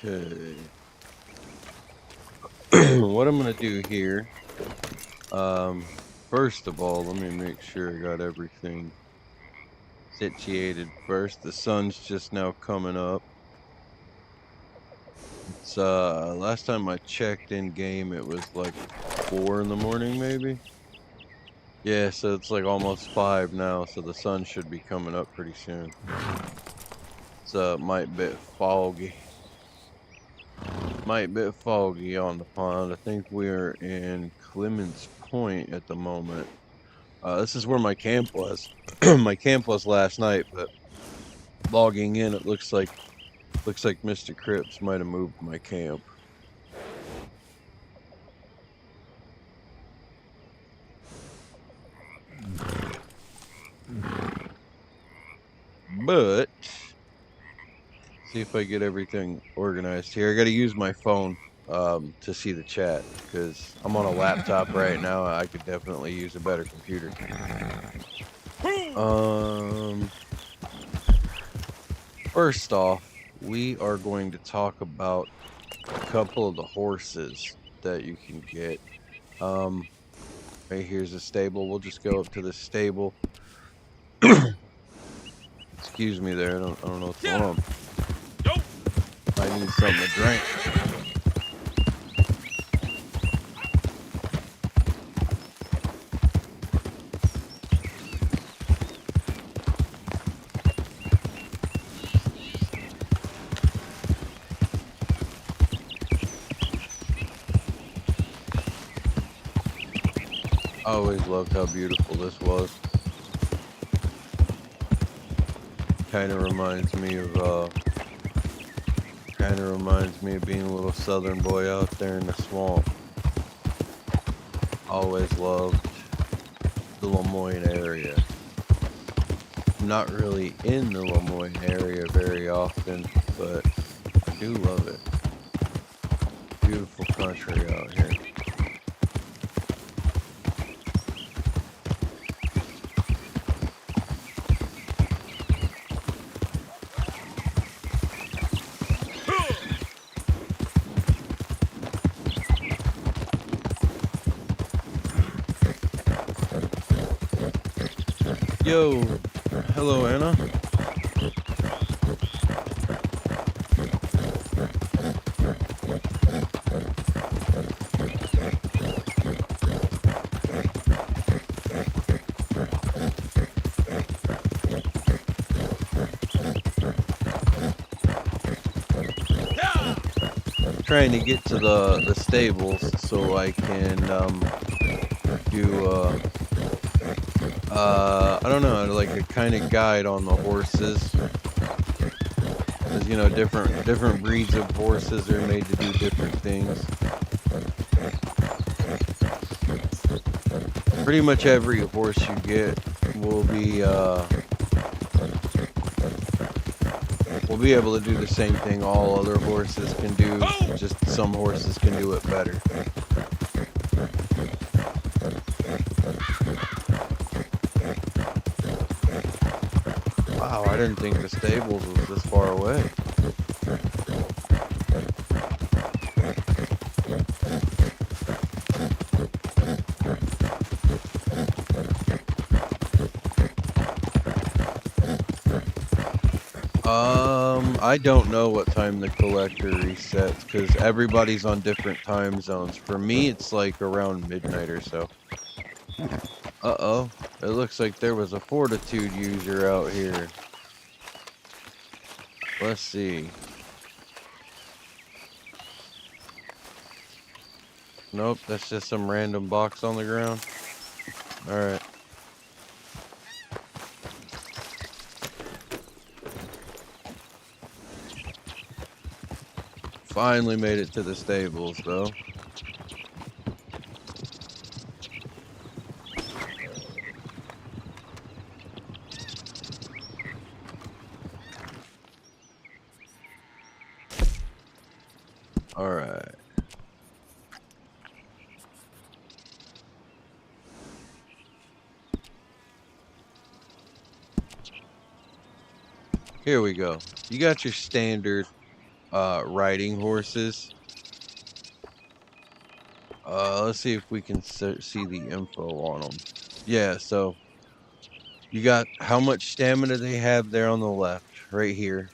Okay. What I'm gonna do here, first of all, let me make sure I got everything situated first. The sun's just now coming up. It's last time I checked in game it was like 4 in the morning maybe. Yeah, so it's like almost 5 now, so the sun should be coming up pretty soon. It's might bit foggy. Might bit foggy on the pond. I think we're in Clemens Point at the moment. This is where my camp was. My camp was last night, but logging in, it looks like Mr. Cripps might have moved my camp. But see if I get everything organized here. I got to use my phone to see the chat because I'm on a laptop right now. I could definitely use a better computer. First off, we are going to talk about a couple of the horses that you can get. Right here's a stable. We'll just go up to the stable. Excuse me there. I don't know what's going on. I need something to drink. I always loved how beautiful this was. Kind of reminds me of being a little southern boy out there in the swamp. Always loved the Lemoyne area. I'm not really in the Lemoyne area very often, but I do love it. Beautiful country out here. Yo, hello Anna. Trying to get to the stables so I can do I don't know, like a kind of guide on the horses. Because you know, different breeds of horses are made to do different things. Pretty much every horse you get will be able to do the same thing all other horses can do, just some horses can do it better. Wow, I didn't think the stables was this far away. I don't know what time the collector resets because everybody's on different time zones. For me, it's like around midnight or so. Uh-oh. It looks like there was a Fortitude user out here. Let's see. Nope, that's just some random box on the ground. Alright. Finally made it to the stables, though. Alright. Here we go. You got your standard riding horses. Let's see if we can see the info on them. Yeah, so you got how much stamina they have there on the left, right here.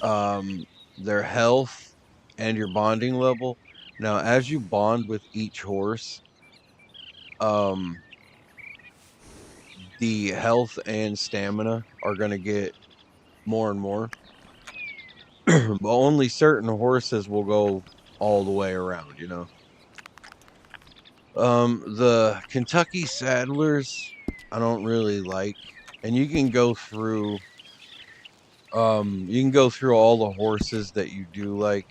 Their health and your bonding level. Now, as you bond with each horse, the health and stamina are going to get more and more. But only certain horses will go all the way around, you know. The Kentucky Saddlers, I don't really like, and you can go through all the horses that you do like,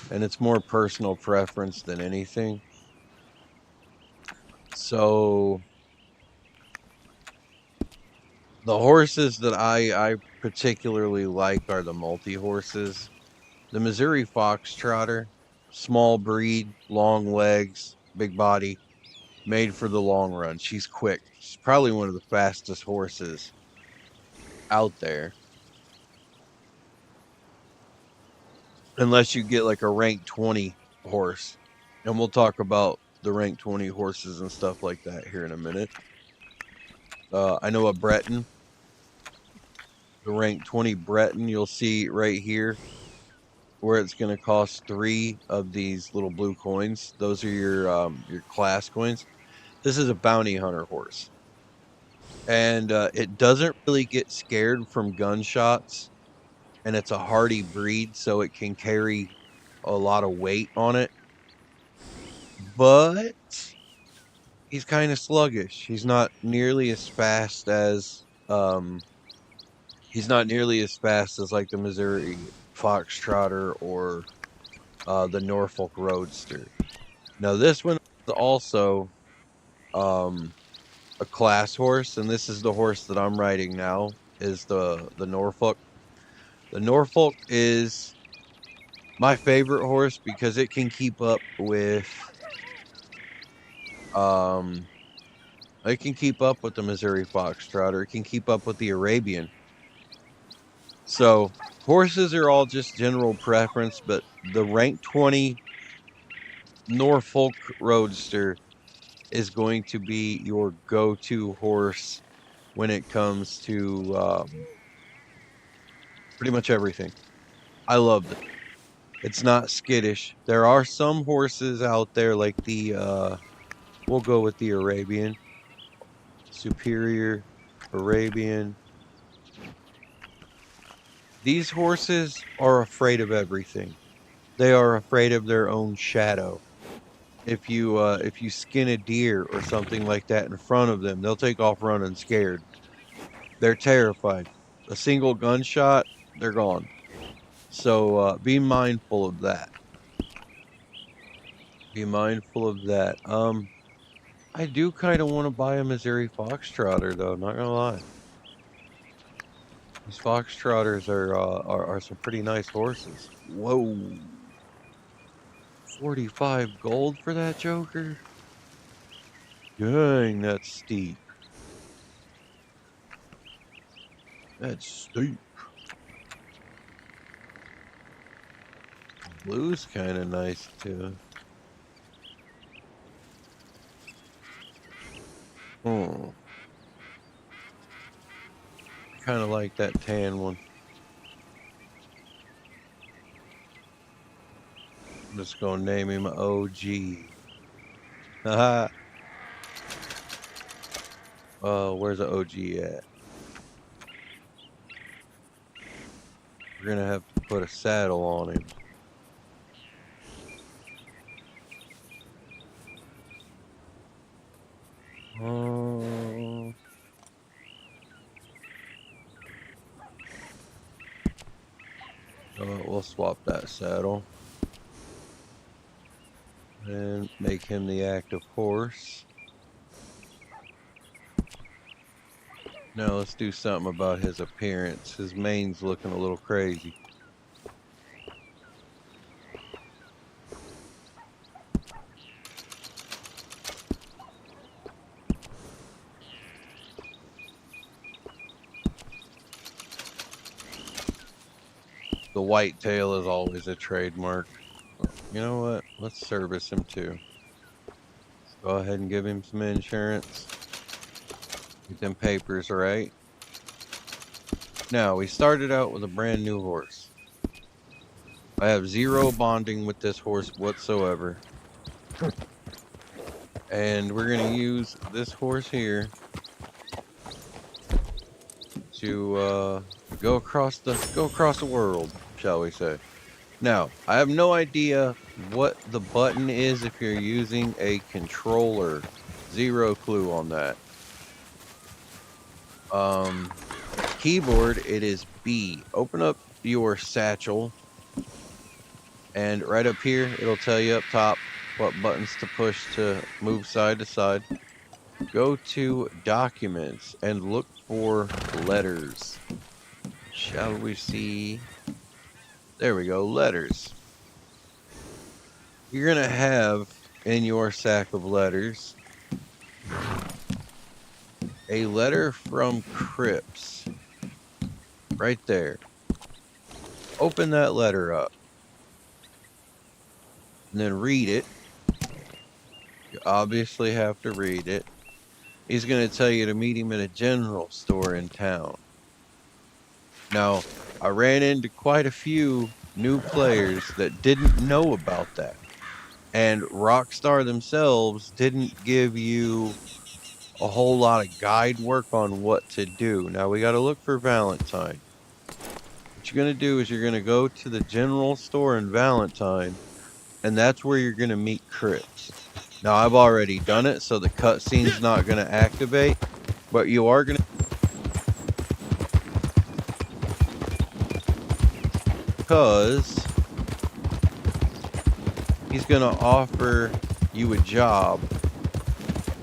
and it's more personal preference than anything. So the horses that I particularly like are the multi horses. The Missouri Foxtrotter, small breed, long legs, big body, made for the long run. She's quick. She's probably one of the fastest horses out there. Unless you get like a rank 20 horse. And we'll talk about the rank 20 horses and stuff like that here in a minute. I know a Breton, the rank 20 Breton, you'll see right here where it's going to cost 3 of these little blue coins. Those are your class coins. This is a bounty hunter horse. And it doesn't really get scared from gunshots, and it's a hardy breed, so it can carry a lot of weight on it. But he's kind of sluggish. He's not nearly as fast as like the Missouri Foxtrotter or the Norfolk Roadster. Now this one is also a class horse, and this is the horse that I'm riding now, is the Norfolk. The Norfolk is my favorite horse because it can keep up with the Missouri Foxtrotter. It can keep up with the Arabian. So horses are all just general preference, but the rank 20 Norfolk Roadster is going to be your go-to horse when it comes to pretty much everything. I love it. It's not skittish. There are some horses out there like we'll go with the Arabian, Superior Arabian. These horses are afraid of everything. They are afraid of their own shadow. If you skin a deer or something like that in front of them, they'll take off running scared. They're terrified. A single gunshot, they're gone. So be mindful of that. Be mindful of that. I do kind of want to buy a Missouri Foxtrotter though, not gonna lie. These Foxtrotters are some pretty nice horses. Whoa. 45 gold for that joker? Dang, that's steep. That's steep. Blue's kind of nice too. Kind of like that tan one. I'm just gonna name him OG. Haha. Where's the OG at? We're gonna have to put a saddle on him. We'll swap that saddle and make him the active horse. Now let's do something about his appearance. His mane's looking a little crazy. The The white tail is always a trademark. You know what? Let's service him too. Let's go ahead and give him some insurance. Get them papers right. Now, we started out with a brand new horse. I have zero bonding with this horse whatsoever. And we're going to use this horse here to go across the world, shall we say. Now, I have no idea what the button is if you're using a controller. Zero clue on that. Keyboard, it is B. Open up your satchel, and right up here, it'll tell you up top what buttons to push to move side to side. Go to Documents and look for letters. Shall we see? There we go, letters. You're going to have in your sack of letters a letter from Crips. Right there. Open that letter up. And then read it. You obviously have to read it. He's going to tell you to meet him at a general store in town. Now, I ran into quite a few new players that didn't know about that. And Rockstar themselves didn't give you a whole lot of guide work on what to do. Now, we got to look for Valentine. What you're going to do is you're going to go to the general store in Valentine, and that's where you're going to meet Crips. Now, I've already done it, so the cutscene's not going to activate, but you are going to... Because he's going to offer you a job.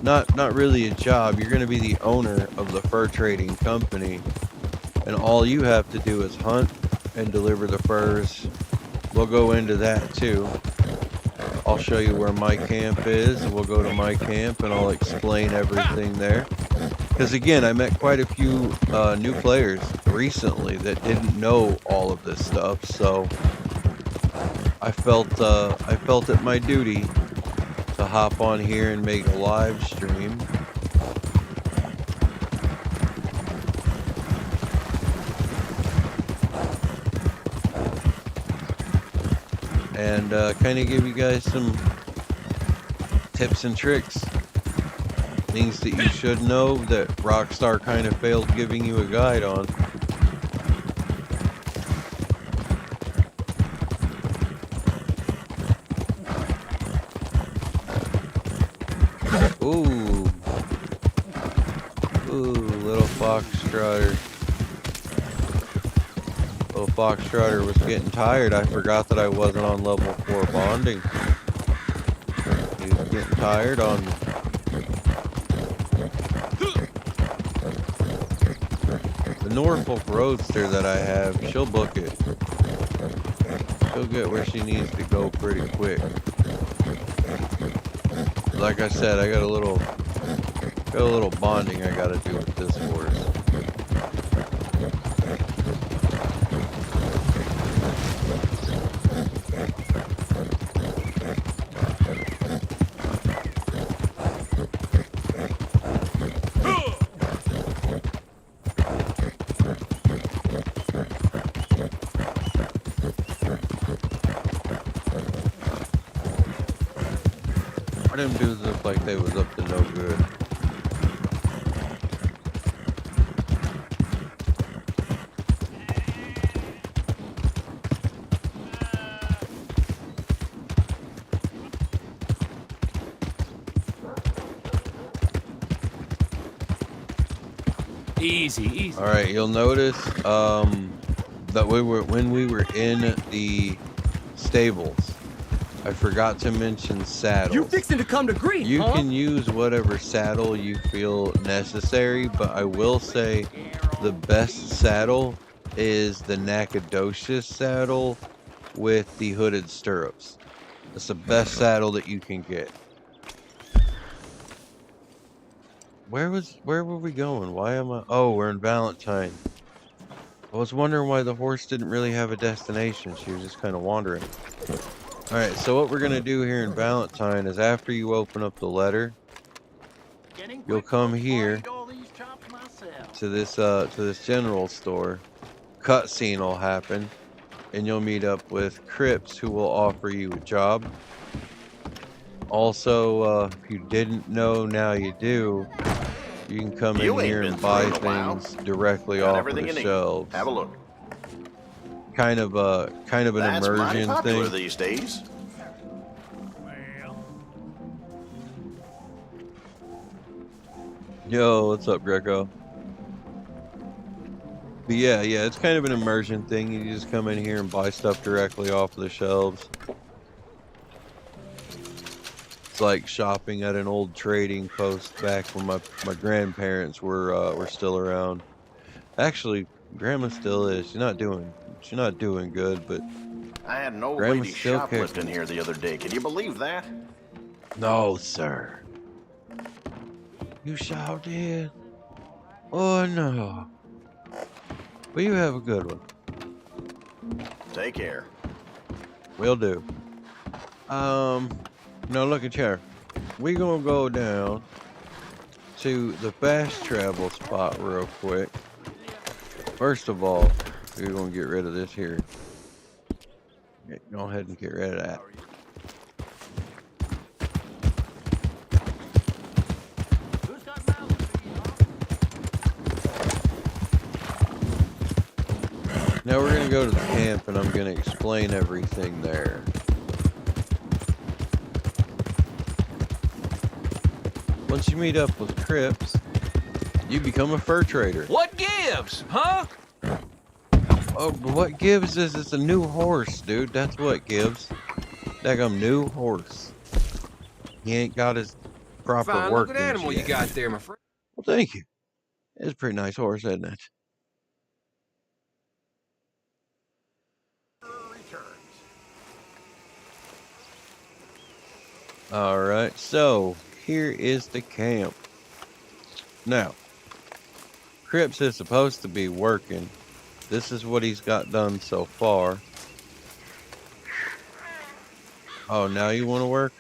Not really a job. You're going to be the owner of the fur trading company, and all you have to do is hunt and deliver the furs. We'll go into that too. I'll show you where my camp is, and we'll go to my camp and I'll explain everything there. Because again, I met quite a few new players recently that didn't know all of this stuff, so I felt it my duty to hop on here and make a live stream. And kind of give you guys some tips and tricks. Things that you should know that Rockstar kind of failed giving you a guide on. Ooh, little Foxtrotter. Little Foxtrotter was getting tired. I forgot that I wasn't on level 4 bonding. He was getting tired on me. The Norfolk Roadster that I have, she'll book it. She'll get where she needs to go pretty quick. Like I said, I got a little bonding I gotta do with this horse. Them dudes look like they was up to no good. Easy. All right, you'll notice that when we were in the stables, I forgot to mention saddles. You fixing to come to grief, You huh? can use whatever saddle you feel necessary, but I will say the best saddle is the Nacogdoches saddle with the hooded stirrups. That's the best saddle that you can get. Where were we going? Why am I... Oh, we're in Valentine. I was wondering why the horse didn't really have a destination. She was just kind of wandering. Alright, so what we're going to do here in Valentine is after you open up the letter, you'll come here to this general store. Cutscene will happen, and you'll meet up with Cripps, who will offer you a job. Also, if you didn't know, now you do. You can come in here and buy things directly off of the shelves. Have a look. Kind of an immersion thing these days. Yo, what's up, Greco? But yeah, it's kind of an immersion thing. You just come in here and buy stuff directly off of the shelves. It's like shopping at an old trading post back when my grandparents were still around. Actually, Grandma still is. She's not doing good, but I had an old Grandma lady still shoplifting here the other day. Can you believe that? No, sir. You sure did? Oh no. Well, you have a good one. Take care. Will do. Now look at here. We gonna go down to the fast travel spot real quick. First of all, we're gonna get rid of this here. Go ahead and get rid of that. Now we're gonna go to the camp and I'm gonna explain everything there. Once you meet up with Cripps, you become a fur trader. What gives, huh? Oh, but what gives is it's a new horse, dude. That's what gives. Daggum new horse. He ain't got his proper Fine work. looking animal you got there, my friend. Well, thank you. It's a pretty nice horse, isn't it? Alright, so here is the camp. Now, Cripps is supposed to be working. This is what he's got done so far. Oh, now you want to work?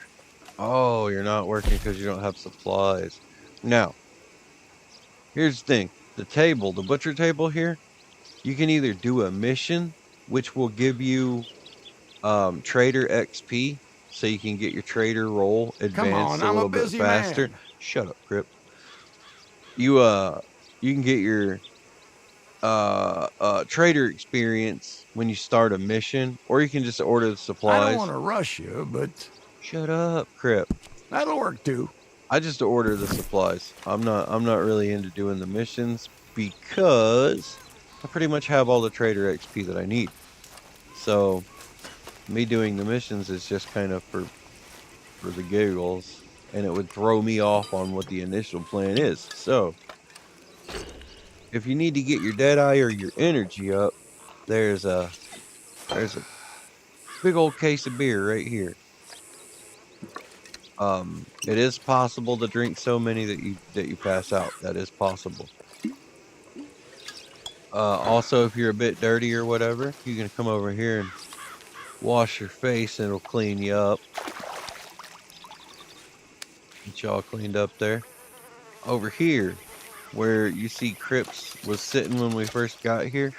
Oh, you're not working because you don't have supplies. Now, here's the thing. The butcher table here, you can either do a mission, which will give you trader XP, so you can get your trader roll advanced a little bit faster. Man. Shut up, Crip. You can get your trader experience when you start a mission, or you can just order the supplies. I don't want to rush you, but shut up, Crip. That'll work too. I just order the supplies. I'm not really into doing the missions because I pretty much have all the trader XP that I need. So me doing the missions is just kind of for the giggles, and it would throw me off on what the initial plan is. So if you need to get your Deadeye or your energy up, there's a big old case of beer right here. It is possible to drink so many that you pass out. That is possible. Also, if you're a bit dirty or whatever, you can come over here and wash your face and it'll clean you up. Get you all cleaned up there. Over here, where you see Cripps was sitting when we first got here,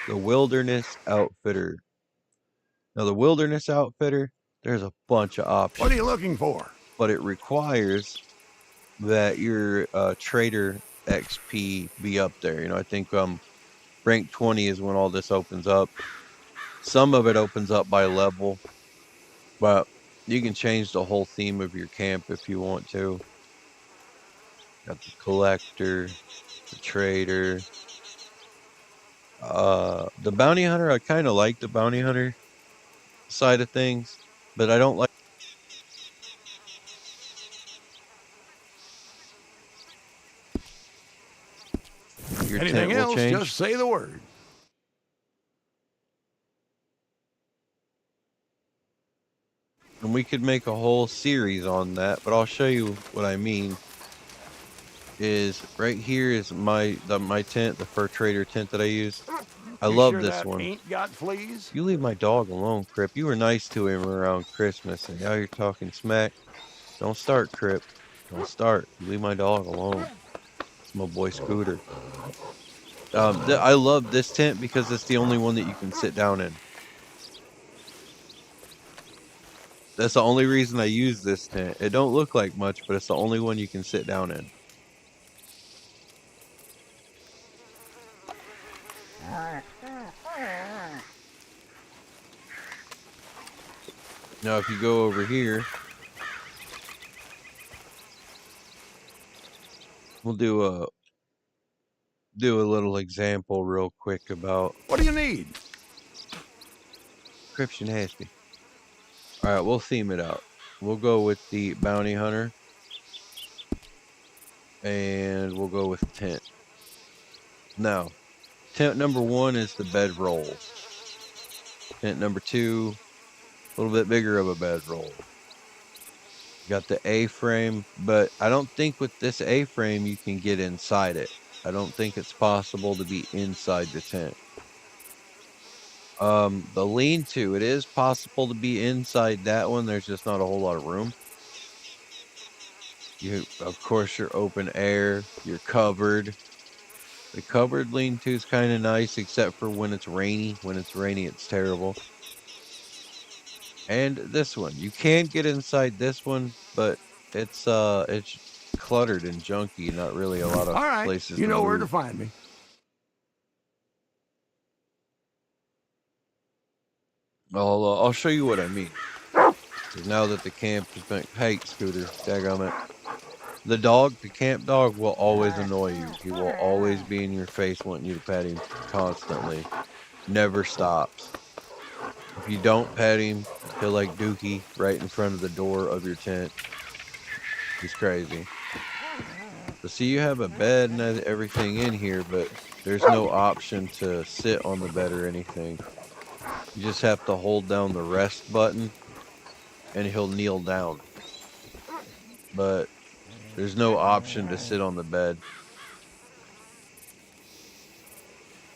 the Wilderness Outfitter. Now, the Wilderness Outfitter, there's a bunch of options. What are you looking for? But it requires that your trader XP be up there. You know, I think rank 20 is when all this opens up. Some of it opens up by level, but you can change the whole theme of your camp if you want to. Got the collector, the trader, the bounty hunter. I kind of like the bounty hunter side of things, but I don't like. Your anything else, just say the word. And we could make a whole series on that, but I'll show you what I mean. Is right here is my tent, the fur trader tent that I use. I You love sure this that one. ain't got fleas? You leave my dog alone, Crip. You were nice to him around Christmas, and now you're talking smack. Don't start, Crip. Don't start. You leave my dog alone. It's my boy Scooter. I love this tent because it's the only one that you can sit down in. That's the only reason I use this tent. It don't look like much, but it's the only one you can sit down in. Now, if you go over here, we'll do a little example real quick about What do you need? Cryption Hasty. All right, we'll theme it out. We'll go with the bounty hunter, and we'll go with tent. Now, tent number 1 is the bedroll. Tent number 2, a little bit bigger of a bedroll. Got the A-frame, but I don't think with this A-frame you can get inside it. I don't think it's possible to be inside the tent. The lean-to, it is possible to be inside that one. There's just not a whole lot of room. Of course, you're open air. You're covered. The covered lean-to is kind of nice, except for when it's rainy. When it's rainy, it's terrible. And this one, you can get inside this one, but it's cluttered and junky. Not really a lot of All right, places you to know where to move. find me. I'll show you what I mean. 'Cause now that the camp has been, hey Scooter, daggum it. The camp dog will always annoy you. He will always be in your face wanting you to pet him constantly. Never stops. If you don't pet him, he'll like Dookie right in front of the door of your tent. He's crazy. But see, you have a bed and everything in here, but there's no option to sit on the bed or anything. You just have to hold down the rest button and he'll kneel down. But there's no option to sit on the bed.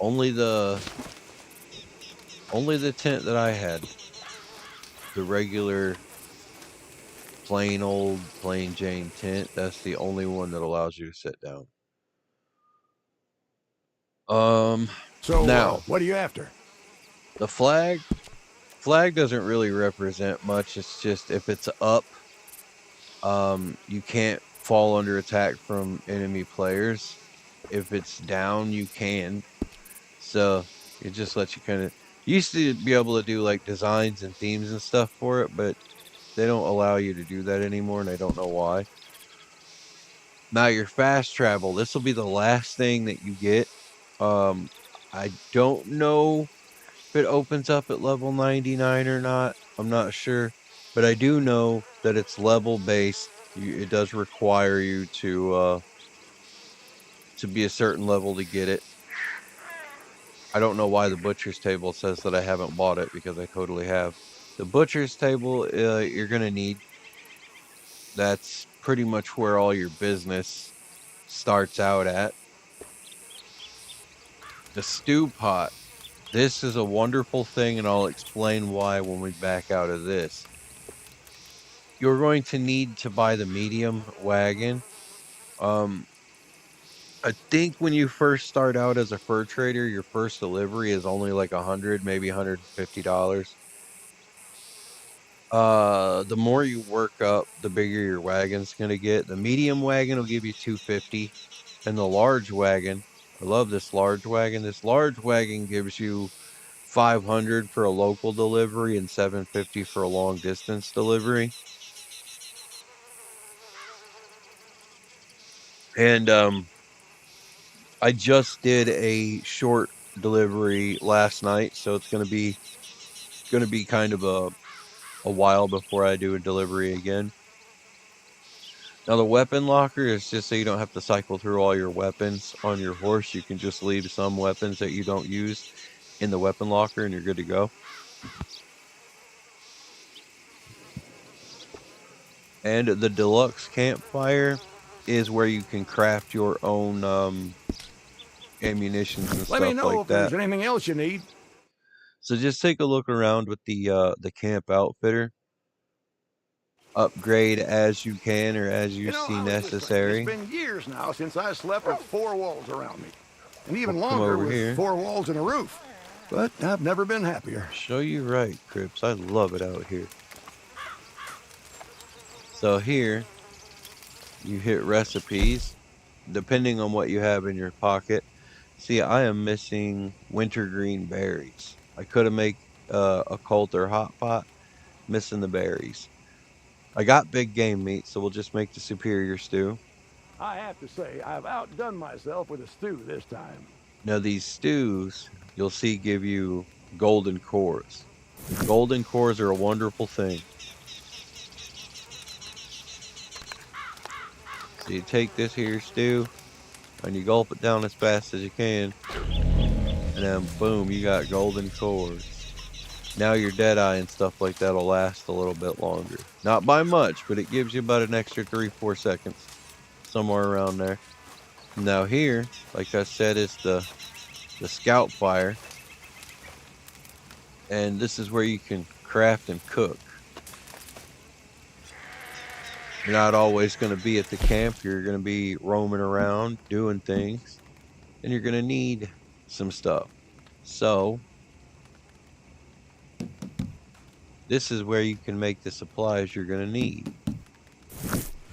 Only the tent that I had, the regular plain Jane tent, that's the only one that allows you to sit down. So, Now, what are you after? the flag doesn't really represent much. It's just if it's up, you can't fall under attack from enemy players. If it's down, you can. So it just lets you kind of, used to be able to do like designs and themes and stuff for it, but they don't allow you to do that anymore, and I don't know why. Now your fast travel, this will be the last thing that you get. I don't know if it opens up at level 99 or not. I'm not sure, but I do know that it's level based. It does require you to be a certain level to get it. I don't know why the butcher's table says that I haven't bought it, because I totally have. The butcher's table, you're gonna need. That's pretty much where all your business starts out at. The stew pot. This is a wonderful thing, and I'll explain why when we back out of this. You're going to need to buy the medium wagon. I think when you first start out as a fur trader, your first delivery is only like $100, maybe $150. The more you work up, the bigger your wagon's gonna get. The medium wagon will give you $250, and the large wagon, I love this large wagon. This large wagon gives you $500 for a local delivery and $750 for a long distance delivery. And I just did a short delivery last night, so it's gonna be kind of a while before I do a delivery again. Now the weapon locker is just so you don't have to cycle through all your weapons on your horse. You can just leave some weapons that you don't use in the weapon locker and you're good to go. And the deluxe campfire is where you can craft your own ammunitions and Let me stuff know like if there's that. anything else you need. So just take a look around with the camp outfitter. Upgrade as you can or as you see I was just thinking, necessary. it's been years now since I slept with 4 walls around me. And even We'll come longer over with here. 4 walls and a roof. But I've never been happier. Show you right, Crips. I love it out here. So here, you hit recipes, depending on what you have in your pocket. See, I am missing wintergreen berries. I could have made a Coulter hot pot, missing the berries. I got big game meat, so we'll just make the superior stew. I have to say, I've outdone myself with a stew this time. Now these stews, you'll see, give you golden cores. Golden cores are a wonderful thing. So you take this here stew, and you gulp it down as fast as you can, and then boom, you got golden cores. Now your Deadeye and stuff like that will last a little bit longer. Not by much, but it gives you about an extra 3-4 seconds. Somewhere around there. Now here, like I said, is the scout fire. And this is where you can craft and cook. You're not always going to be at the camp. You're going to be roaming around, doing things. And you're going to need some stuff. So this is where you can make the supplies you're going to need.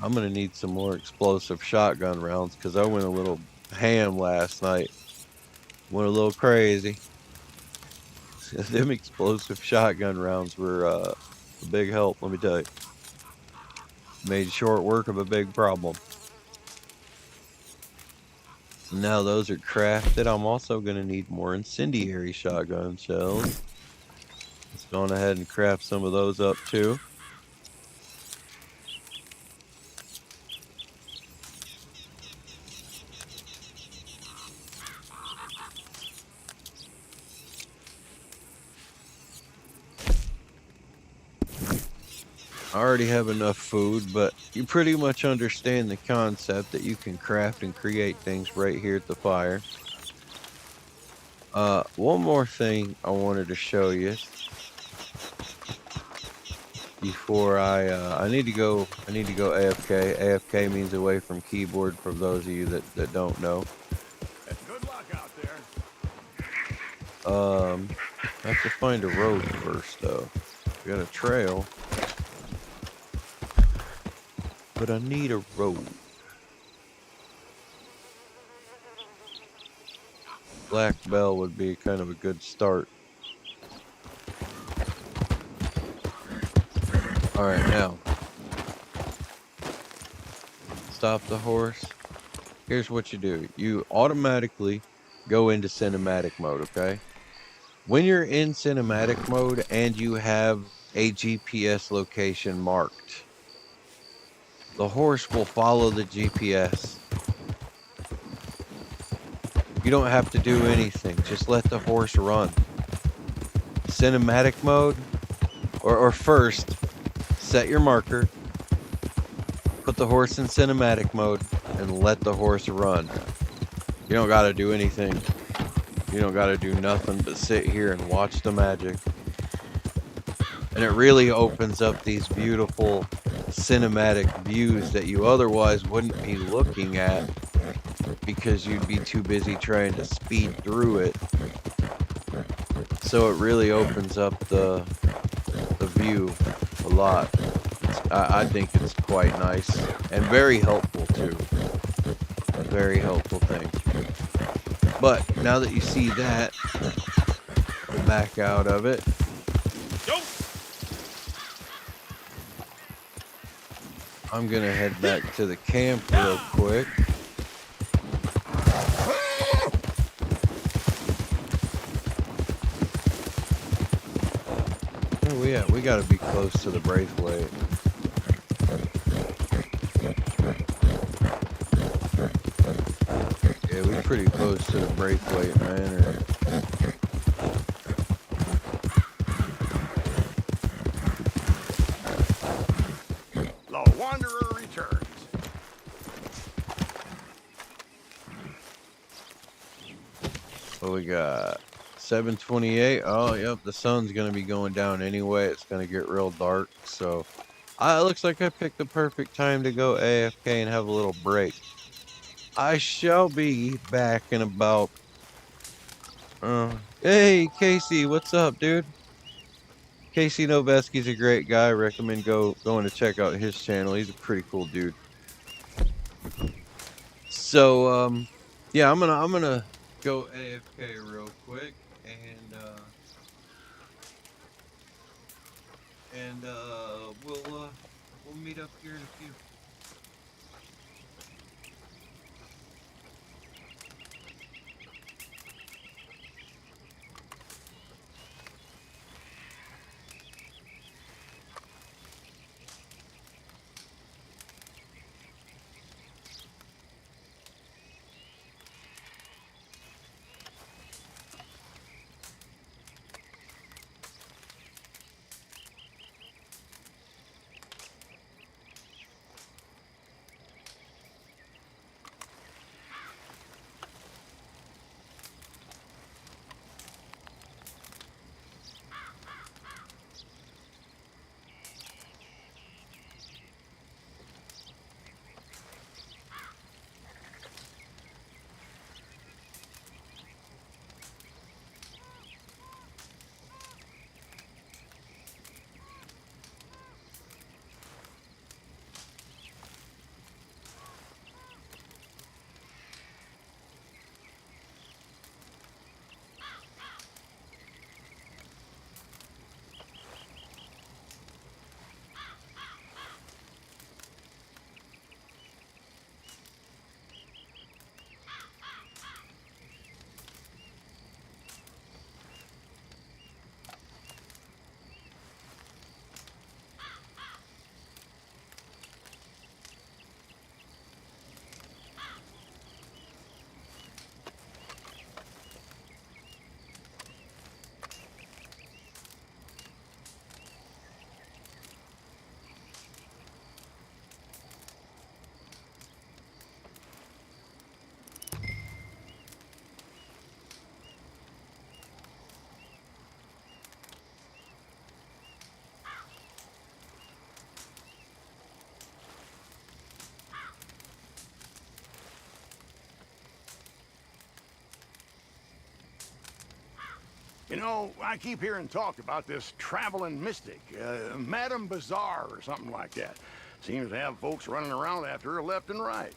I'm going to need some more explosive shotgun rounds because I went a little ham last night. Went a little crazy. Them explosive shotgun rounds were a big help, let me tell you. Made short work of a big problem. So now those are crafted. I'm also going to need more incendiary shotgun shells. Let's go on ahead and craft some of those up too. I already have enough food, but you pretty much understand the concept that you can craft and create things right here at the fire. One more thing I wanted to show you before I need to go AFK. AFK means away from keyboard for those of you that don't know. Good luck out there. I have to find a road first though. We got a trail. But I need a road. Black Bell would be kind of a good start. Alright, now. Stop the horse. Here's what you do. You automatically go into cinematic mode, okay? When you're in cinematic mode and you have a GPS location marked, the horse will follow the GPS. You don't have to do anything. Just let the horse run. Cinematic mode, or first, set your marker, put the horse in cinematic mode, and let the horse run. You don't got to do anything. You don't got to do nothing but sit here and watch the magic. And it really opens up these beautiful cinematic views that you otherwise wouldn't be looking at because you'd be too busy trying to speed through it. So it really opens up the view a lot. I think it's quite nice and very helpful too. A very helpful thing. But now that you see that, back out of it. I'm gonna head back to the camp real quick. Where we at? We gotta be close to the Braithwaite. Yeah, we're pretty close to the Braithwaite Manor. The Wanderer returns. What we got? 7:28. Oh, yep. The sun's gonna be going down anyway. It's gonna get real dark. So, it looks like I picked the perfect time to go AFK and have a little break. I shall be back in about. Hey, Casey, what's up, dude? Casey Noveski's a great guy. I recommend going to check out his channel. He's a pretty cool dude. So, yeah, I'm gonna go AFK real quick and we'll meet up here in a few. You know, I keep hearing talk about this traveling mystic, Madame Bazaar or something like that. Seems to have folks running around after her left and right.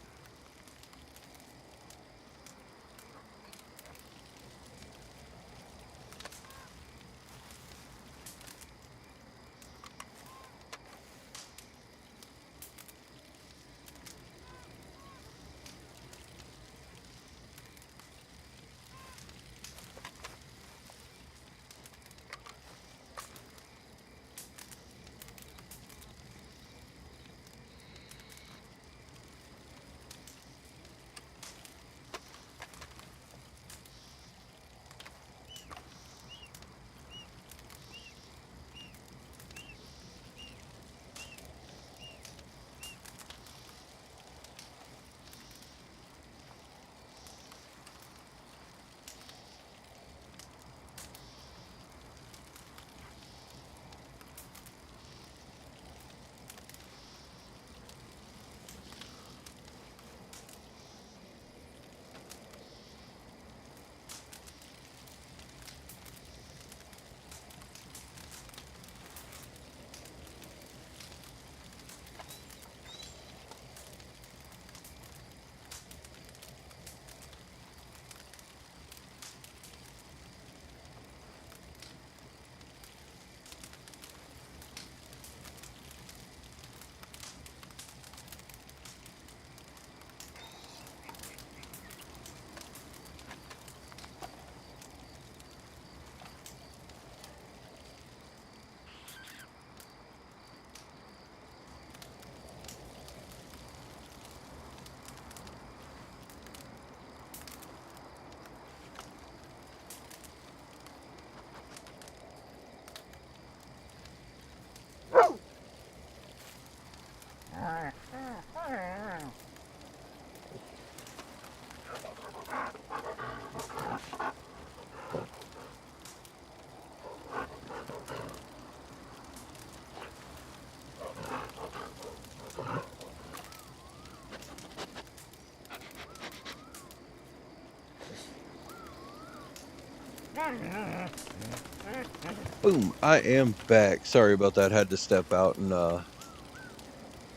Boom, I am back. Sorry about that. Had to step out and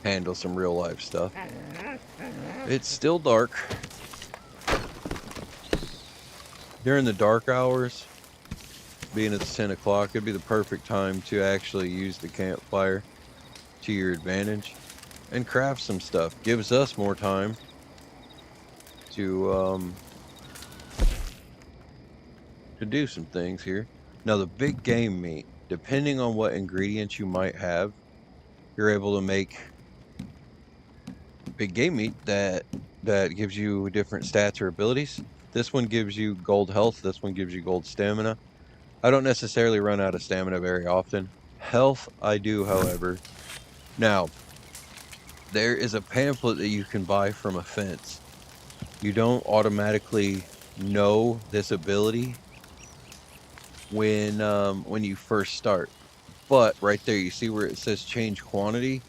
handle some real life stuff. It's still dark. During the dark hours, being it's 10 o'clock, it'd be the perfect time to actually use the campfire to your advantage and craft some stuff. Gives us more time to do some things here. Now the big game meat, depending on what ingredients you might have, you're able to make big game meat that gives you different stats or abilities. This one gives you gold health, this one gives you gold stamina. I don't necessarily run out of stamina very often. Health I do, however. Now, there is a pamphlet that you can buy from a fence. You don't automatically know this ability when you first start, but right there you see where it says change quantity.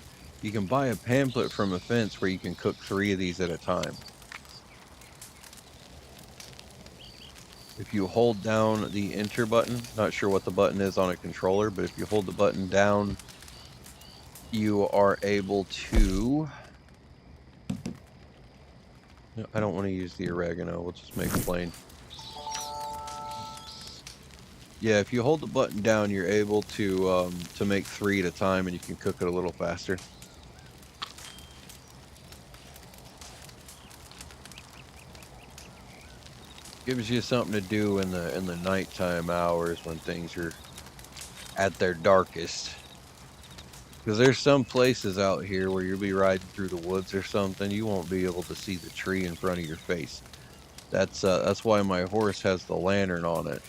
You can buy a pamphlet from a fence where you can cook 3 of these at a time. If you hold down the enter button, not sure what the button is on a controller, but if you hold the button down, you are able to... I don't want to use the oregano, we'll just make it plain. Yeah, if you hold the button down, you're able to make 3 at a time, and you can cook it a little faster. Gives you something to do in the nighttime hours when things are at their darkest. Because there's some places out here where you'll be riding through the woods or something, you won't be able to see the tree in front of your face. That's why my horse has the lantern on it.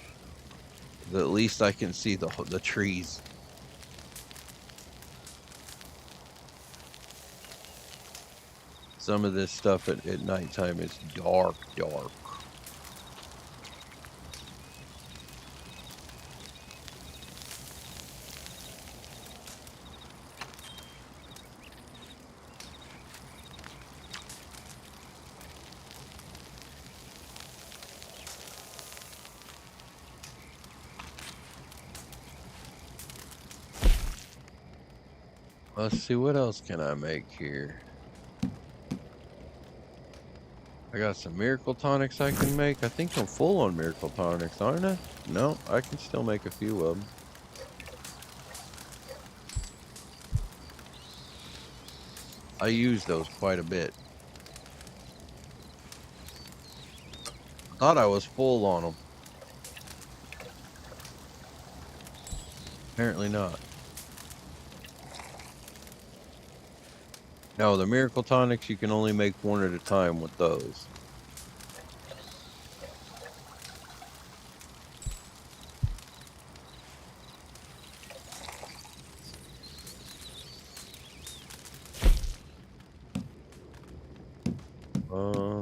At least I can see the trees. Some of this stuff at nighttime is dark. Let's see, what else can I make here? I got some miracle tonics I can make. I think I'm full on miracle tonics, aren't I? No, I can still make a few of them. I use those quite a bit. Thought I was full on them. Apparently not. No, the miracle tonics, you can only make 1 at a time with those.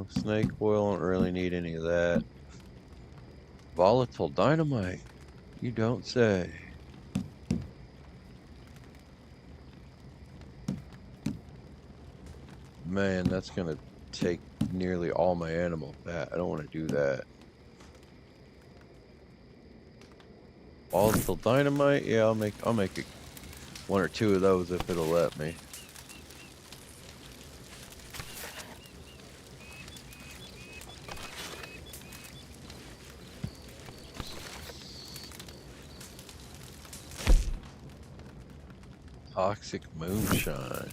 Snake oil, don't really need any of that. Volatile dynamite, you don't say. Man, that's gonna take nearly all my animal fat. I don't want to do that. Volatile dynamite, yeah, I'll make it 1 or 2 of those if it'll let me. Toxic moonshine.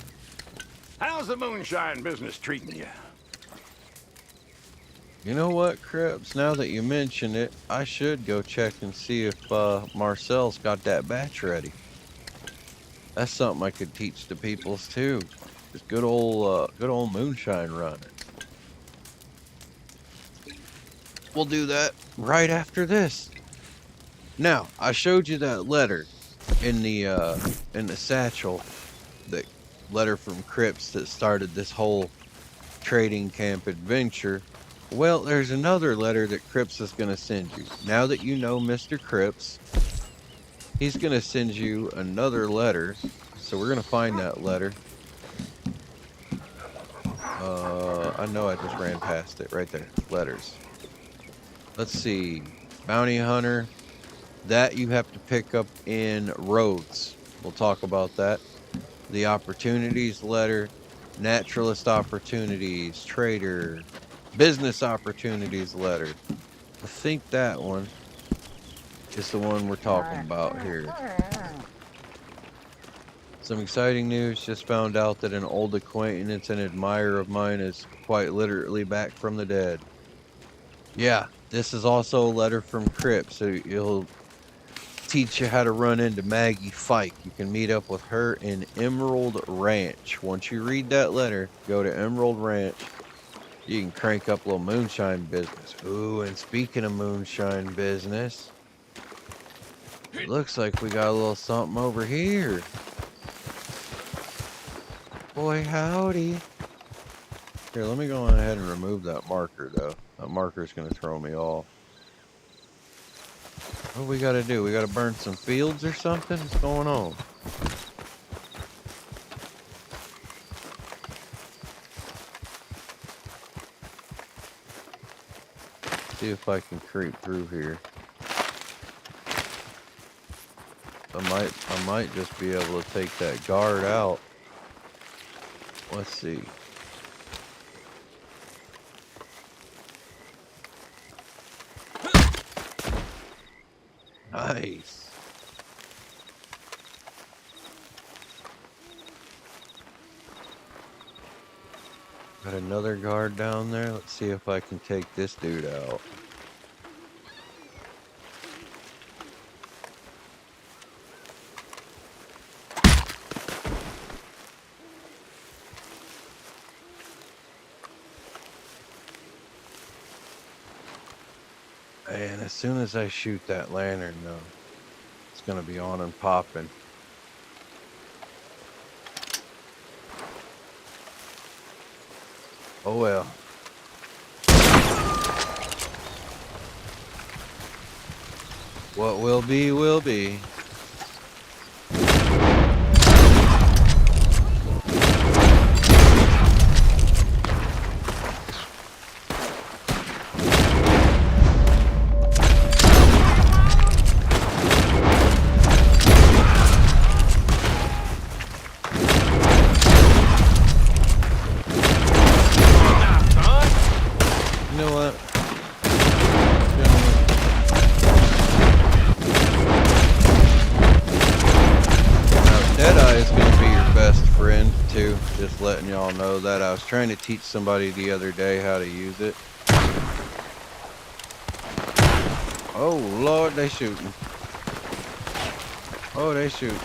How's the moonshine business treating you? You know what, Crips? Now that you mention it, I should go check and see if Marcel's got that batch ready. That's something I could teach the peoples too. Just good old moonshine running. We'll do that right after this. Now, I showed you that letter in the satchel, the letter from Crips that started this whole trading camp adventure. Well, there's another letter that Crips is going to send you. Now that you know Mr. Crips, he's going to send you another letter. So we're going to find that letter. I know I just ran past it right there. Letters. Let's see. Bounty hunter. That you have to pick up in roads. We'll talk about that. The opportunities letter, naturalist opportunities, trader, business opportunities letter. I think that one is the one we're talking about here. Some exciting news. Just found out that an old acquaintance and admirer of mine is quite literally back from the dead. Yeah, this is also a letter from Crip, so he'll teach you how to run into Maggie Fike. You can meet up with her in Emerald Ranch. Once you read that letter, go to Emerald Ranch. You can crank up a little moonshine business. Ooh, and speaking of moonshine business, it looks like we got a little something over here. Boy, howdy. Here, let me go on ahead and remove that marker, though. That marker's going to throw me off. What we got to do? We got to burn some fields or something? What's going on? See if I can creep through here. I might just be able to take that guard out. Let's see. Nice. Got another guard down there. Let's see if I can take this dude out. And as soon as I shoot that lantern, though, it's going to be on and popping. Oh well. What will be, will be. Just letting y'all know that. I was trying to teach somebody the other day how to use it. Oh Lord, they shooting. Oh, they shooting.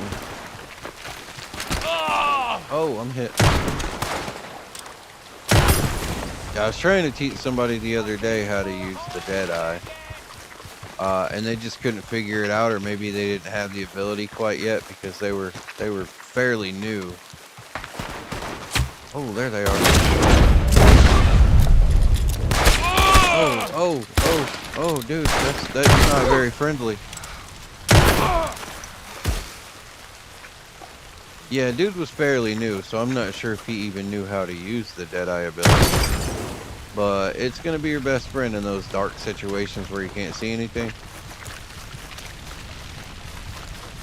Oh, I'm hit. I was trying to teach somebody the other day how to use the Deadeye. And they just couldn't figure it out, or maybe they didn't have the ability quite yet because they were fairly new. Oh, there they are. Oh, dude, that's not very friendly. Yeah, dude was fairly new, so I'm not sure if he even knew how to use the Deadeye ability. But it's gonna be your best friend in those dark situations where you can't see anything.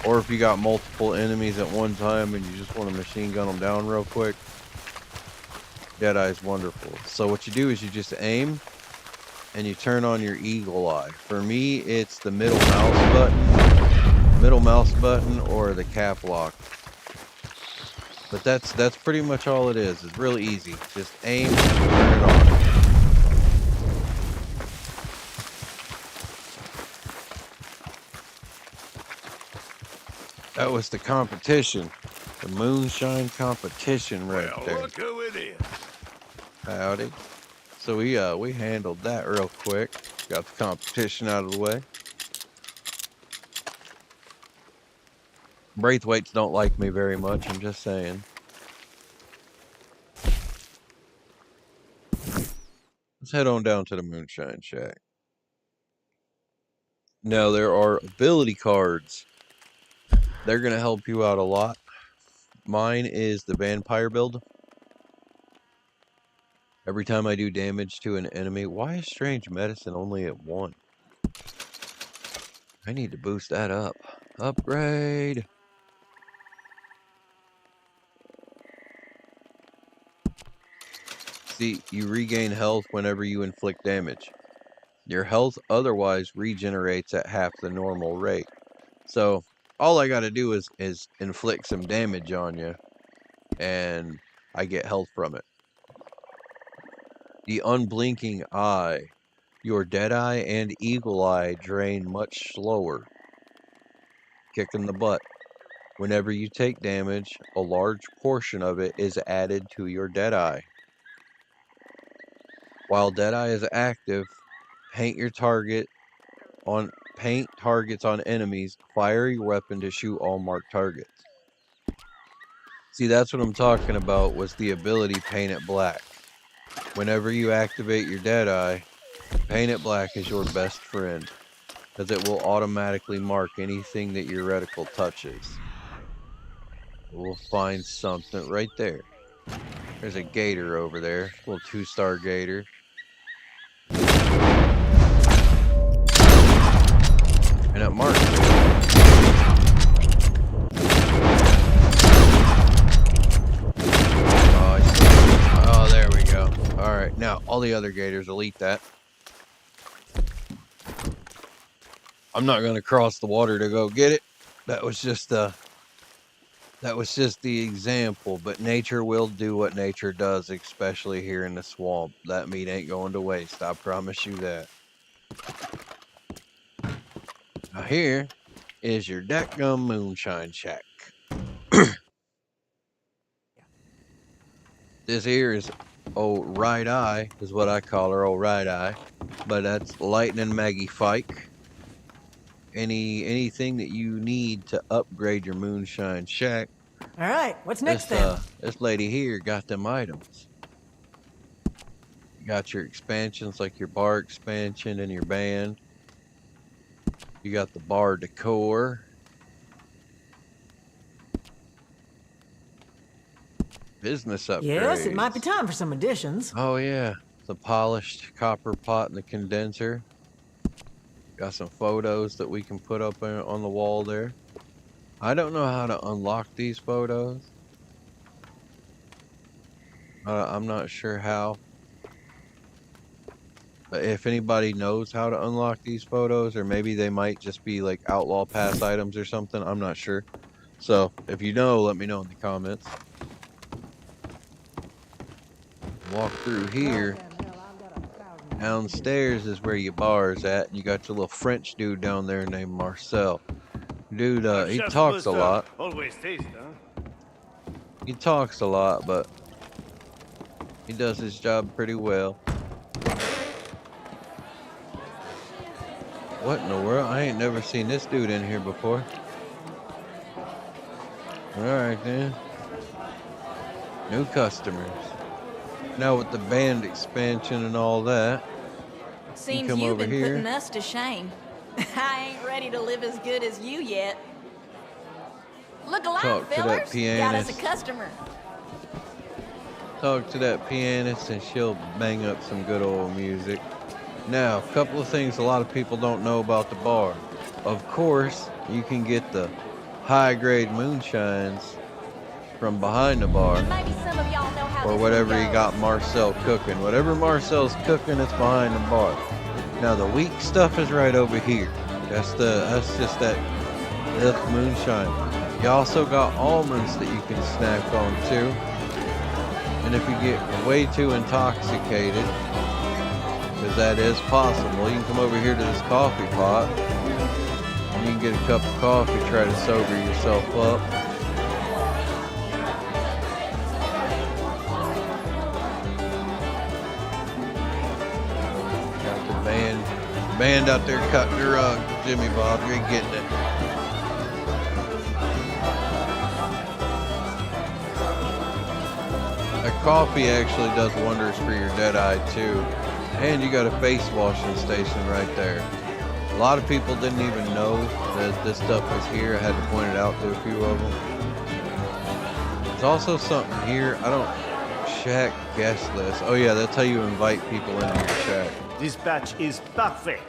Or if you got multiple enemies at one time and you just want to machine gun them down real quick. Deadeye is wonderful. So what you do is you just aim and you turn on your eagle eye. For me, it's the middle mouse button or the cap lock. But that's pretty much all it is. It's really easy. Just aim, turn it on. That was the competition. The moonshine competition right there. Look who it is. Howdy. So we handled that real quick. Got the competition out of the way. Braithwaites don't like me very much, I'm just saying. Let's head on down to the Moonshine Shack. Now there are ability cards. They're going to help you out a lot. Mine is the vampire build. Every time I do damage to an enemy, why is strange medicine only at 1? I need to boost that up. Upgrade. See, you regain health whenever you inflict damage. Your health otherwise regenerates at half the normal rate. So all I gotta do is inflict some damage on you, and I get health from it. The unblinking eye. Your Deadeye and Eagle Eye drain much slower. Kick in the butt. Whenever you take damage, a large portion of it is added to your Deadeye. While Deadeye is active, paint targets on enemies, fire your weapon to shoot all marked targets. See, that's what I'm talking about, was the ability Paint It Black. Whenever you activate your Deadeye, Paint It Black is your best friend, because it will automatically mark anything that your reticle touches. We'll find something right there. There's a gator over there, a little 2-star gator. And it marks it. Oh, there we go. Alright, now all the other gators will eat that. I'm not gonna cross the water to go get it. That was just the example, but nature will do what nature does, especially here in the swamp. That meat ain't going to waste, I promise you that. Now here is your Deckgum Moonshine Shack. This here is old Right Eye, is what I call her, old Right Eye. But that's Lightning Maggie Fike. Anything that you need to upgrade your Moonshine Shack. All right, what's next then? This lady here got them items. You got your expansions like your bar expansion and your band. You got the bar decor. Business upgrades. Yes, it might be time for some additions. Oh yeah, the polished copper pot and the condenser. Got some photos that we can put up on the wall there. I don't know how to unlock these photos. I'm not sure how. But if anybody knows how to unlock these photos, or maybe they might just be like Outlaw Pass items or something, I'm not sure. So if you know, let me know in the comments. Walk through here. Downstairs is where your bar is at, and you got your little French dude down there named Marcel. Dude, he talks a lot. Always taste, huh? He talks a lot, but he does his job pretty well. What in the world? I ain't never seen this dude in here before. Alright then. New customers. Now with the band expansion and all that. Seems come you've over been here. putting us to shame. I ain't ready to live as good as you yet. Look alive, Talk to that fellers. Got us a pianist. customer. Talk to that pianist and she'll bang up some good old music. Now, a couple of things a lot of people don't know about the bar. Of course, you can get the high-grade moonshines from behind the bar. Maybe some of y'all know how Or this whatever one you goes. got Marcel cooking. Whatever Marcel's cooking, it's behind the bar. Now the weak stuff is right over here. That's just that moonshine. You also got almonds that you can snack on too. And if you get way too intoxicated, because that is possible, you can come over here to this coffee pot and you can get a cup of coffee, try to sober yourself up. Band out there cutting the rug. Jimmy Bob, you ain't getting it. That coffee actually does wonders for your Deadeye too. And you got a face washing station right there. A lot of people didn't even know that this stuff was here. I had to point it out to a few of them. There's also something here. I don't... Shack guest list. Oh yeah, that's how you invite people into your shack. This batch is parfait.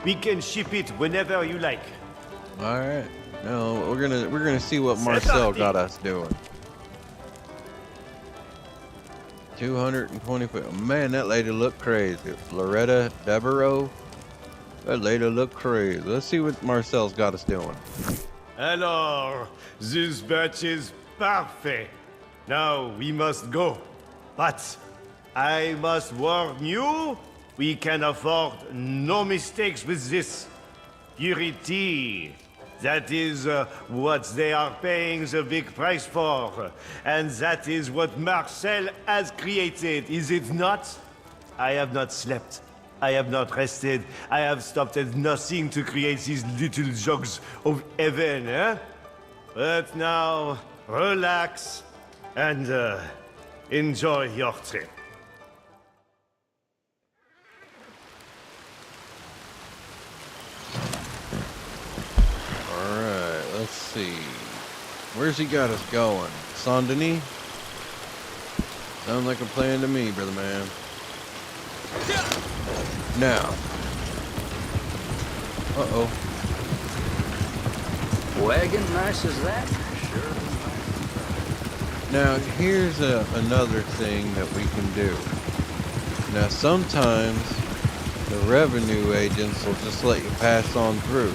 We can ship it whenever you like. All right. No, we're gonna see what Marcel got us doing. 225. Man, that lady looked crazy. Loretta Devereaux. That lady looked crazy. Let's see what Marcel's got us doing. Alors, this batch is parfait. Now we must go. But I must warn you, we can afford no mistakes with this. Purity. That is what they are paying the big price for. And that is what Marcel has created, is it not? I have not slept. I have not rested. I have stopped at nothing to create these little jugs of heaven, eh? But now, relax and enjoy your trip. Alright, let's see. Where's he got us going? Saint Denis? Sounds like a plan to me, brother man. Now. Uh-oh. Wagon nice as that? Sure. Now, here's another thing that we can do. Now, sometimes the revenue agents will just let you pass on through.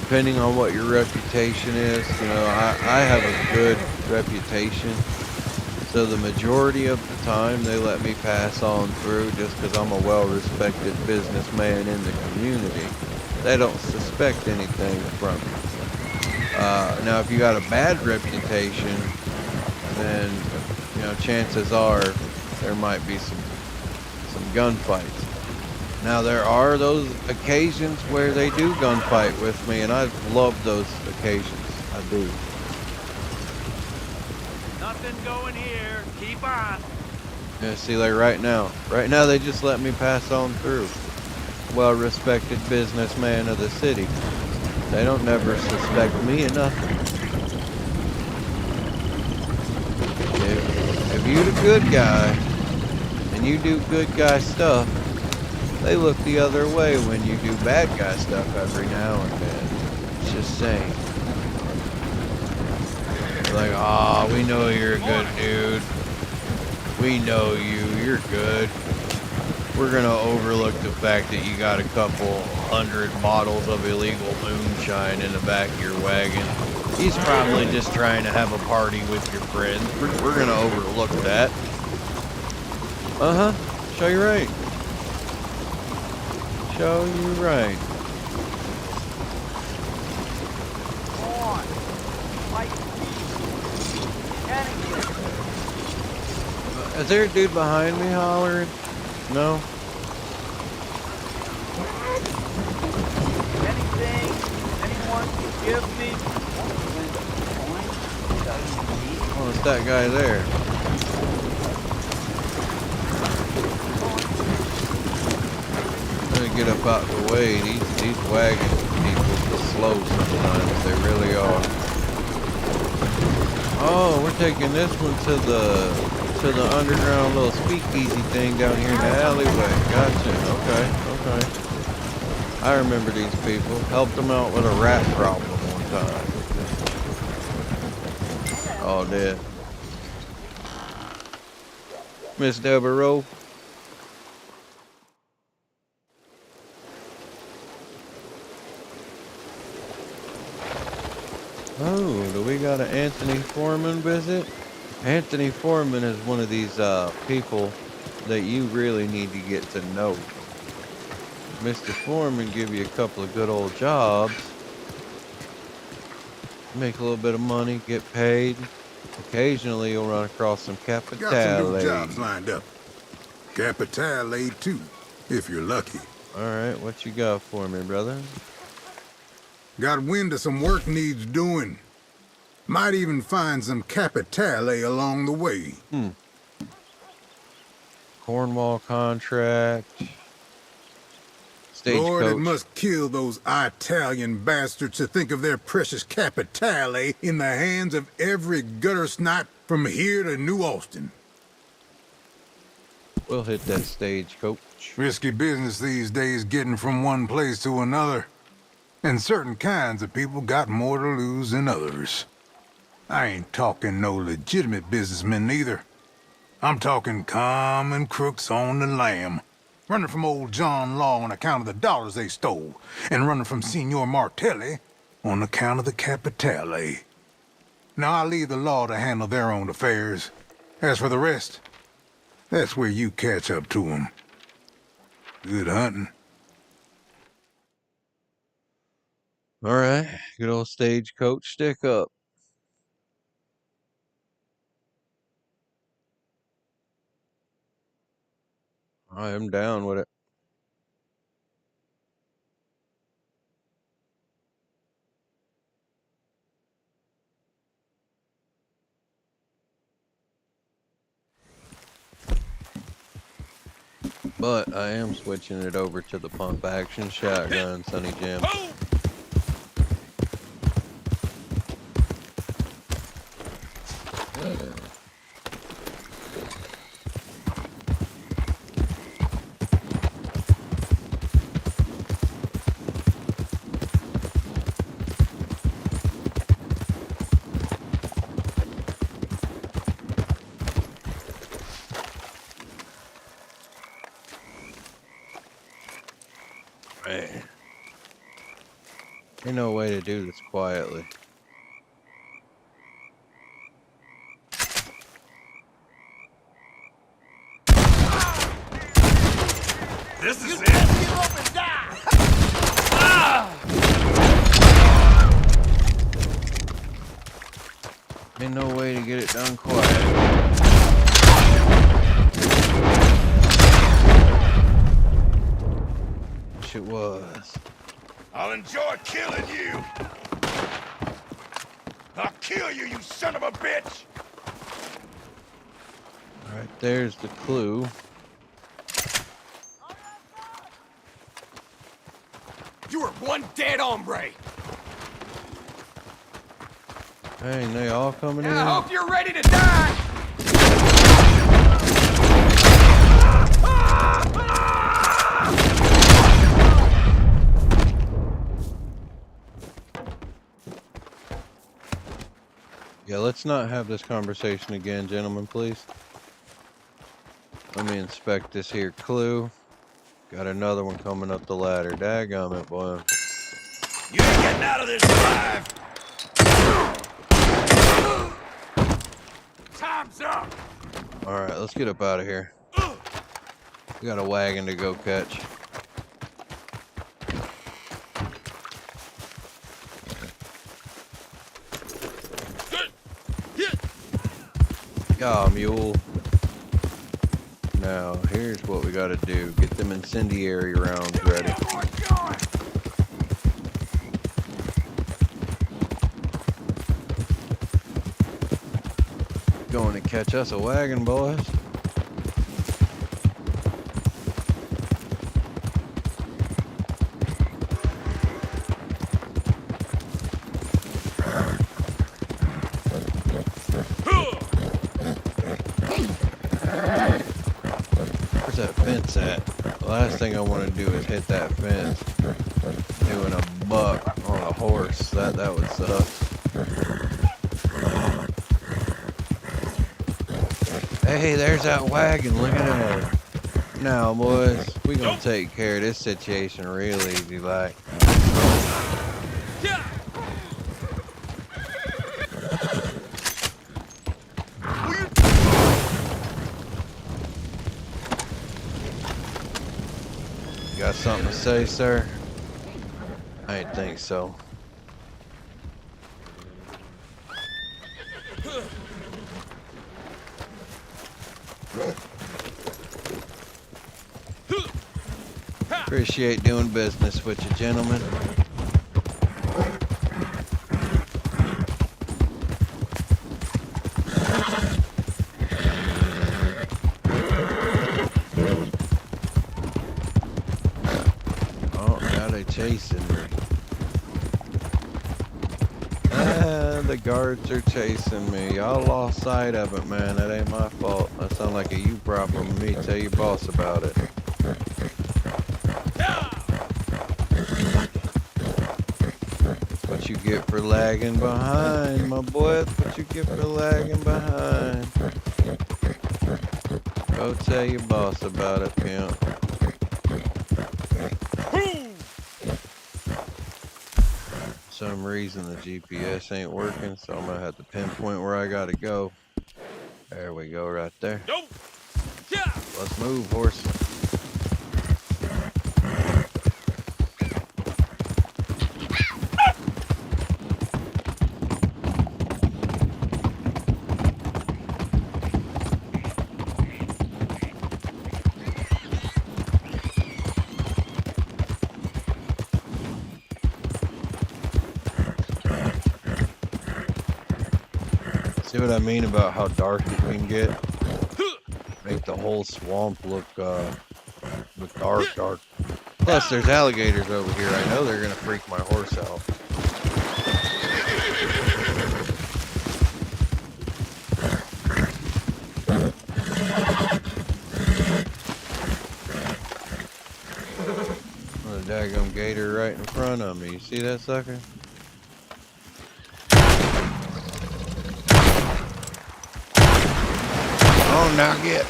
Depending on what your reputation is, you know, I have a good reputation. So the majority of the time they let me pass on through just because I'm a well-respected businessman in the community. They don't suspect anything from me. Now if you got a bad reputation, then, you know, chances are there might be some gunfights. Now there are those occasions where they do gunfight with me, and I love those occasions. I do. Nothing going here. Keep on. Yeah, see, like right now they just let me pass on through. Well-respected businessman of the city. They don't never suspect me of nothing. If you're the good guy and you do good guy stuff, they look the other way when you do bad guy stuff every now and then. It's just saying. Like, ah, we know you're a good dude. We know you're good. We're gonna overlook the fact that you got a couple 100 bottles of illegal moonshine in the back of your wagon. He's probably just trying to have a party with your friends. We're gonna overlook that. Uh-huh. Show you right. Show you right. Is there a dude behind me hollering? No? Anything anyone can give me? Oh, it's that guy there. Let me get up out the way. These wagon people are slow sometimes. They really are. Oh, we're taking this one to the underground little speakeasy thing down here in the alleyway. Gotcha. Okay. I remember these people. Helped them out with a rat problem one time. All dead. Miss Devereaux. Oh, do we got an Anthony Foreman visit? Anthony Foreman is one of these people that you really need to get to know. Mr. Foreman give you a couple of good old jobs. Make a little bit of money, get paid. Occasionally you'll run across some Capitale. Got some new jobs lined up. Capitale too, if you're lucky. Alright, what you got for me, brother? Got wind of some work needs doing. Might even find some Capitale along the way. Cornwall contract. Stagecoach. Lord, it must kill those Italian bastards to think of their precious Capitale in the hands of every gutter snot from here to New Austin. We'll hit that stagecoach. Risky business these days getting from one place to another. And certain kinds of people got more to lose than others. I ain't talking no legitimate businessmen neither. I'm talking common crooks on the lam, running from old John Law on account of the dollars they stole, and running from Signor Martelli on account of the Capitale. Now I leave the law to handle their own affairs. As for the rest, that's where you catch up to them. Good hunting. All right, good old stagecoach stick up. I am down with it. But I am switching it over to the pump action shotgun, Sonny Jim. Man. Ain't no way to do this quietly. This is it! Give up and die! Ain't no way to get it done quiet. It was. I'll enjoy killing you. I'll kill you, you son of a bitch. All right, there's the clue. You are one dead hombre! Hey, they all coming in? I hope you're ready to die! Yeah, let's not have this conversation again, gentlemen, please. Let me inspect this here clue. Got another one coming up the ladder. Dadgummit, boy. You ain't getting out of this alive! Time's up! Alright, let's get up out of here. We got a wagon to go catch. Yeah, mule. Now, here's what we gotta do. Get them incendiary rounds ready. Going to catch us a wagon, boys. Where's that fence at? The last thing I want to do is hit that fence. Doing a buck on a horse. That would suck. Hey, there's that wagon. Look at that. Now, boys, we gonna take care of this situation real easy, like. Got something to say, sir? I didn't think so. Appreciate doing business with you, gentlemen. Oh, now they chasing me. The guards are chasing me. Y'all lost sight of it, man. That ain't my fault. That sounds like a you problem to me. Tell your boss about it. what you get for lagging behind, my boy. That's what you get for lagging behind. Go tell your boss about it, pimp. For some reason the GPS ain't working, so I'm gonna have to pinpoint where I gotta go. There we go, right there. Let's move, horse. See what I mean about how dark it can get? Make the whole swamp look dark. Plus, there's alligators over here. I know they're gonna freak my horse out. Oh, the daggum gator right in front of me. You see that sucker? Oh, now get.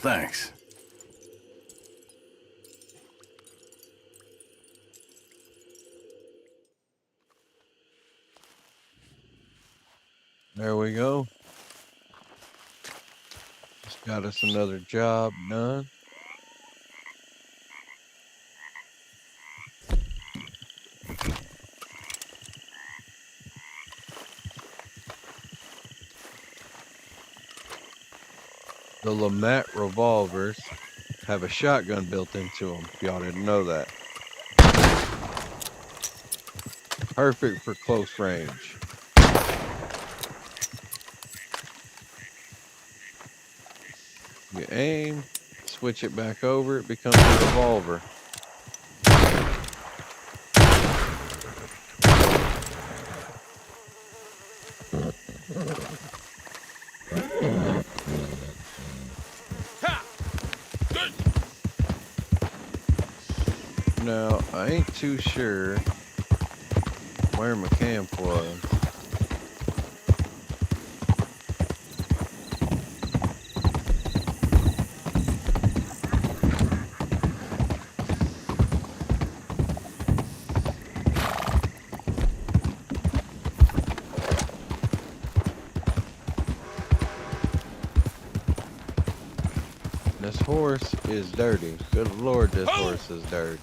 Thanks. There we go. Just got us another job done. The Lamat revolvers have a shotgun built into them, if y'all didn't know that. Perfect for close range. You aim, switch it back over, it becomes a revolver. Now, I ain't too sure where my camp was. This horse is dirty. Good Lord, this horse is dirty.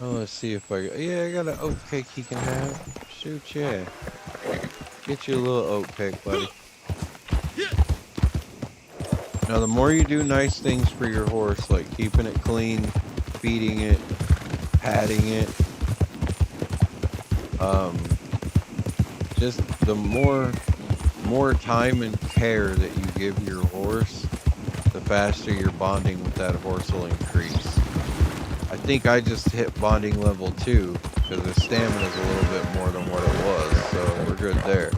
Oh, let's see if I got an oat cake he can have. Shoot, yeah. Get you a little oat cake, buddy. Now, the more you do nice things for your horse, like keeping it clean, feeding it, patting it, just the more time and care that you give your horse, the faster your bonding with that horse will increase. I think I just hit bonding level 2 because the stamina is a little bit more than what it was, so we're good there.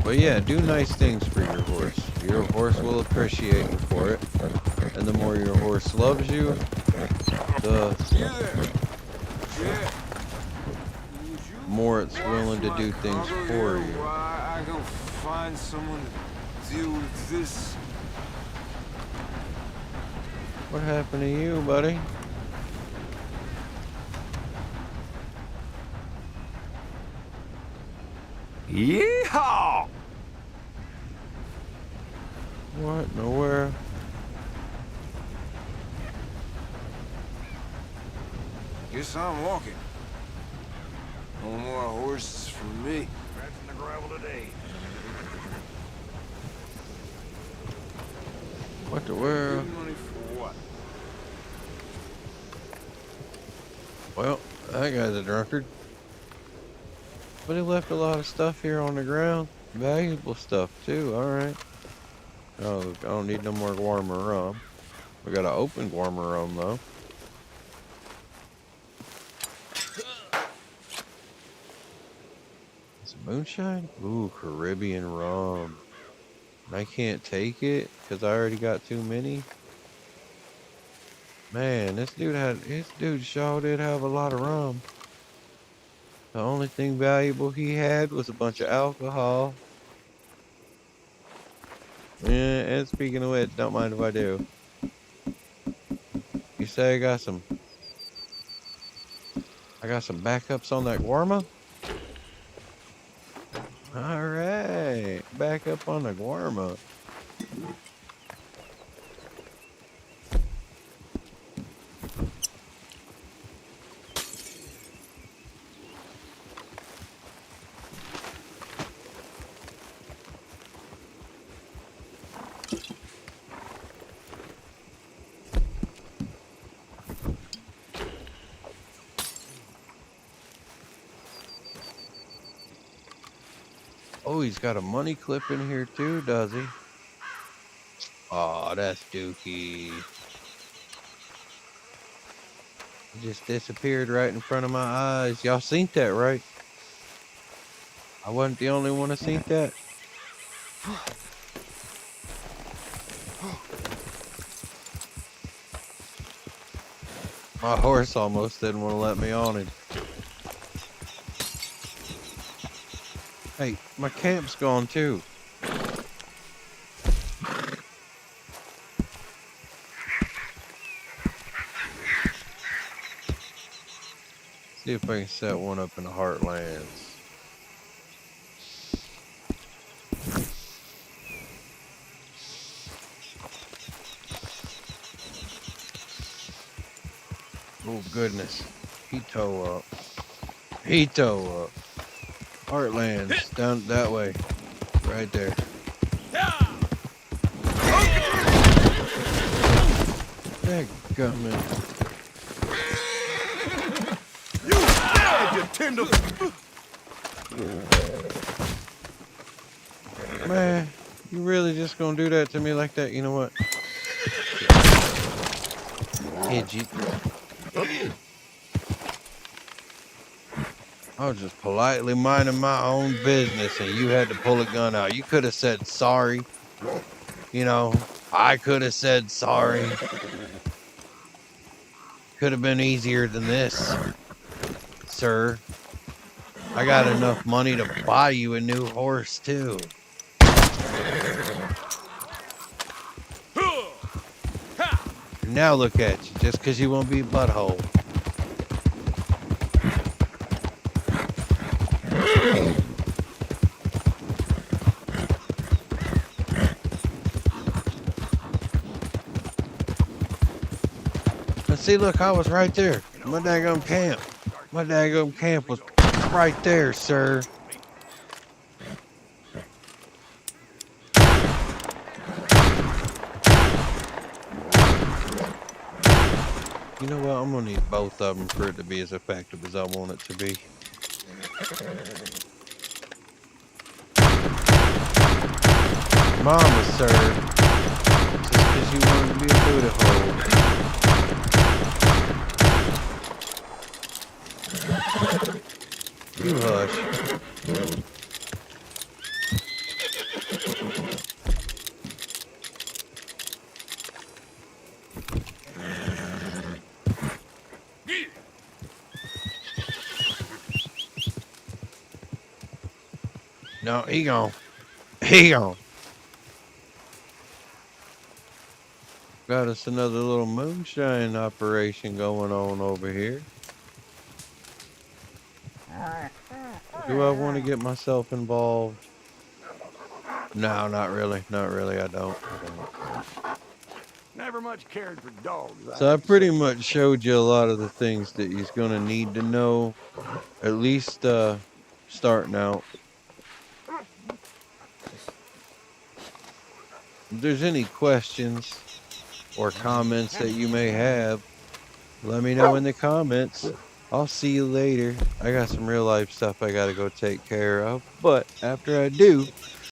But yeah, do nice things for your horse. Your horse will appreciate you for it. And the more your horse loves you, the more it's willing to do things for you. I go find someone to deal with this. What happened to you, buddy? Yeehaw! What in the world? Guess I'm walking. No more horses for me. Scratching the gravel today. What the world? Good money for what? That guy's a drunkard. But he left a lot of stuff here on the ground. Valuable stuff, too. Alright. Oh, I don't need no more Guarma rum. We got an open Guarma rum, though. Is it moonshine? Ooh, Caribbean rum. I can't take it because I already got too many. Man, this dude sure did have a lot of rum. The only thing valuable he had was a bunch of alcohol. Yeah, and speaking of which, don't mind if I do. You say I got some backups on that Guarma? Alright, back up on the Guarma. Oh, he's got a money clip in here too, does he? Oh, that's Dookie. He just disappeared right in front of my eyes. Y'all seen that, right? I wasn't the only one that seen that. My horse almost didn't want to let me on him. Hey, my camp's gone too. See if I can set one up in the Heartlands. Oh goodness. He toe up. He toe up. Heartlands, down that way. Right there. Dadgummit. You tender. Man, you really just gonna do that to me like that? You know what? Kid you. I was just politely minding my own business and you had to pull a gun out. You could have said sorry. You know, I could have said sorry. Could have been easier than this, sir. I got enough money to buy you a new horse, too. Now look at you, just because you won't be a butthole. See, look, I was right there. My daggum camp. My daggum camp was right there, sir. You know what? I'm gonna need both of them for it to be as effective as I want it to be. Mama, sir. Just because you wanted to be a booty hole. You hush. No, he gone. He gone. Got us another little moonshine operation going on over here. Do I want to get myself involved? No, not really. Not really, I don't. Never much cared for dogs. So I pretty much showed you a lot of the things that you're going to need to know, at least starting out. If there's any questions or comments that you may have, let me know in the comments. I'll see you later. I got some real life stuff I gotta go take care of. But after I do,